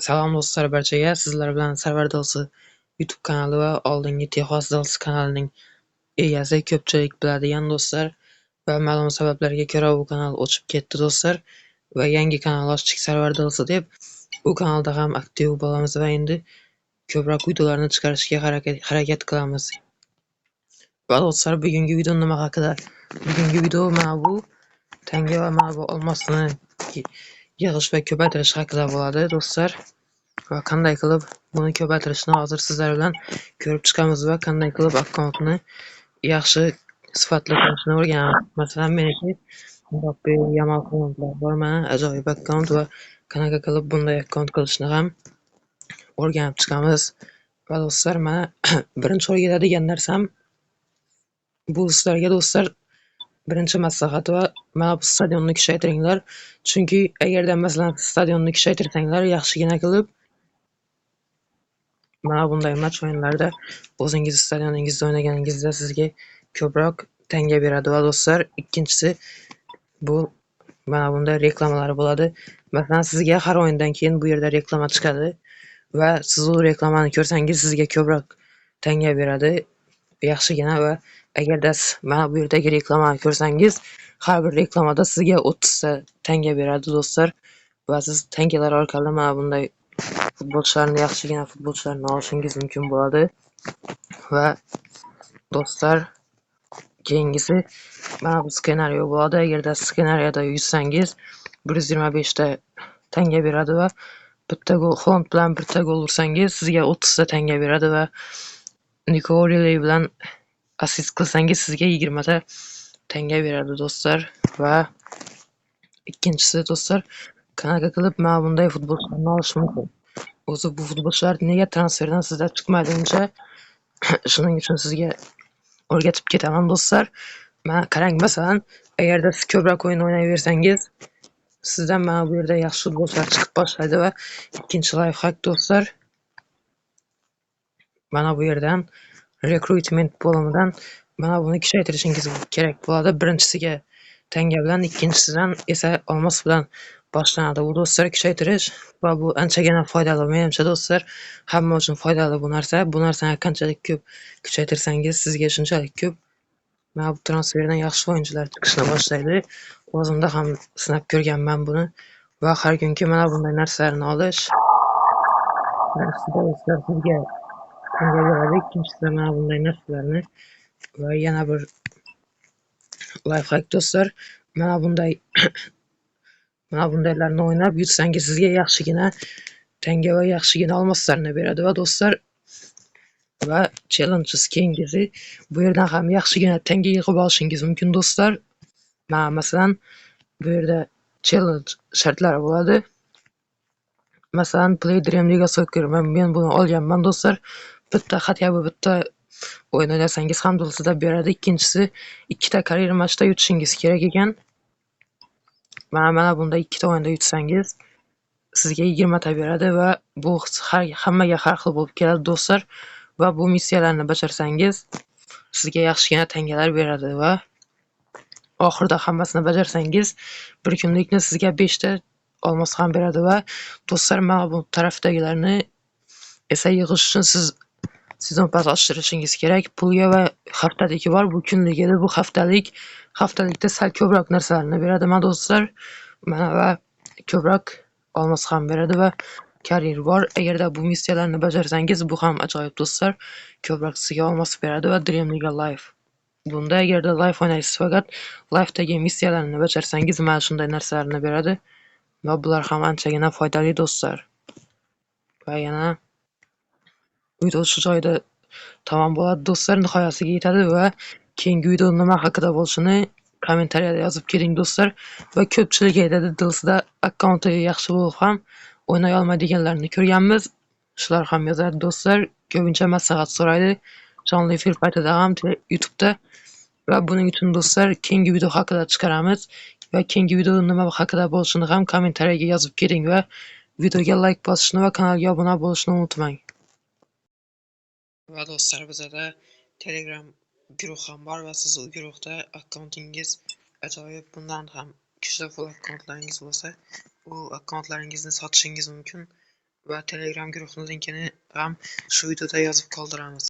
Salom do'stlar barchaga. Sizlar bilan Sarvar Dalsi YouTube kanali va oldingi Texas Dalsi kanalining egasi ko'pchilik biladigan do'stlar va ma'lum sabablarga ko'ra bu kanal o'chib ketdi do'stlar va yangi kanal ochdik Sarvar Dalsi deb. Bu kanalda ham aktiv bo'lamiz va endi ko'proq videolarni chiqarishga harakat qilamiz. Va do'stlar bugungi video nima haqida? Bugungi video mana bu tanga va mana bu olmosni yig'ish va ko'paytirish haqida bo'ladi do'stlar. Va qanday qilib buni ko'paytirishni hozir sizlar bilan ko'rib chiqamiz va qanday qilib akkauntni yaxshi sifatli qilishni o'rganamiz. Masalan, meniki Mbappe, Yamal akkauntlar bor, mana ajoyib akkaunt va qanaqa qilib bunday akkaunt qilishni ham o'rganib chiqamiz. Va do'stlar, mana birinchi o'rganadigan narsam bu sizlarga do'stlar birinchi maslahat va mana bu stadionni kuchaytiringlar. Chunki agarda masalan stadionni kuchaytirsanglar, yaxshigina qilib mana bunday match o'yinlarida o'zingiz stadioningizda o'ynaganingizda sizga ko'proq tanga beradi va do'stlar, ikkinchisi bu mana bunday reklamalar bo'ladi. Masalan, sizga har o'yindan keyin bu yerda reklama chiqadi va siz u reklamani ko'rsangiz sizga ko'proq tanga beradi. Yaxshigina va agarda mana bu yerdagi reklamani ko'rsangiz, har bir reklamada sizga 30 ta tanga beradi do'stlar va siz tangalar orqali mana bunday futbolchilarni yaxshigina futbolchilarni olishingiz mumkin bo'ladi. Va do'stlar, keyingisi mana bu ssenariyo bo'ladi. Agarda ssenariyoda yutsangiz 125 ta tanga beradi va bitta gol Haaland bilan bitta gol ursangiz sizga 30 ta tanga beradi va Nico O'Reilly bilan assist qilsangiz sizga 20 ta tanga beradi do'stlar. Va ikkinchisi do'stlar, qanaqa qilib mana bunday futbolchilarni olish mumkin? O'zi bu futbolchilar nega transferdan sizda chiqmaydi uncha? Shuning uchun sizga o'rgatib ketaman do'stlar. Mana qarang, masalan, agarda siz ko'proq o'yin o'ynayversangiz, sizdan mana bu yerda yaxshi futbolchilar chiqib boshlaydi va ikkinchi lifehack do'stlar, mana bu yerdan recruitment bo'limidan mana buni kuchaytirishingiz kerak bo'ladi. Birinchisiga tanga bilan, ikkinchisidan esa olmos bilan boshlanadi. Bu do'stlar kuchaytirish va bu anchagina foydali. Menimcha do'stlar, hamma uchun foydali bu narsa. Bu narsani qanchalik ko'p kuchaytirsangiz, sizga shunchalik ko'p mana bu transferdan yaxshi o'yinchilar chiqishni boshlaydi. O'zimda ham sinab ko'rganman buni va har kunki mana bunday narsalarni olish sizga tanga beradi. Ikkinchisida mana bunday narsalarni va yana bir lifehack do'stlar, mana bundaylarni o'ynab yutsangiz sizga yaxshigina tanga va yaxshigina olmoslarni beradi va do'stlar, va challenges keyingisi bu yerdan ham yaxshigina tanga yig'ib olishingiz mumkin do'stlar. Mana masalan bu yerda challenge shartlari bo'ladi. Masalan, Play Dream Liga Soccer, men buni olganman do'stlar. Bitta o'yin o'ynasangiz ham do'lsida beradi. Ikkinchisi, ikkita karyera matchda yutishingiz kerak ekan. Mana bunda ikkita o'yinda yutsangiz sizga 20 ta beradi va bu hammaga har xil bo'lib keladi do'stlar. Va bu missiyalarni bajarsangiz sizga yaxshigina tangalar beradi va oxirida hammasini bajarsangiz bir kunlikni sizga 5 ta olmos ham beradi va do'stlar, mana bu tarafdagilarni esa yig'ish uchun siz sezon pass ochtirishingiz kerak. Pulga va haftaligi bor, bu kunlik edi, bu haftalik. Haftalikda sal ko'proq narsalarni beradi mana do'stlar. Mana va ko'proq olmos ham beradi va karyer bor. Agarda bu missiyalarni bajarsangiz, bu ham ajoyib do'stlar. Ko'proq sizga olmos beradi va Dream Liga Live. Bunda agarda live o'ynaysiz, faqat live'dagi missiyalarni bajarsangiz mana shunday narsalarni beradi va bular ham anchagina foydali do'stlar. Va yana video shu joyda tamom bo'ladi do'stlar, nihoyasiga yetadi va keyingi video nima haqida bo'lishini kommentariyada yozib keling do'stlar. Va ko'pchilik aytadi, Dilsida akkaunti yaxshi bo'lib ham o'ynay olmaydiganlarni ko'rganmiz. Shular ham yozadi do'stlar, ko'pincha maslahat so'raydi jonli efir paytida ham YouTube'da. Va buning uchun do'stlar, keyingi video haqida chiqaramiz va keyingi video nima haqida bo'lishini ham kommentariyaga yozib keling va videoga like bosishni va kanalga obuna bo'lishni unutmang. Va do'stlar, bizda Telegram guruh ham bor va siz u guruhda akkauntingiz ajoyib, bundan ham kuchli full akkauntlaringiz bo'lsa, u akkauntlaringizni sotishingiz mumkin. va Telegram guruhimiz linkini ham shu videoda yozib qoldiramiz.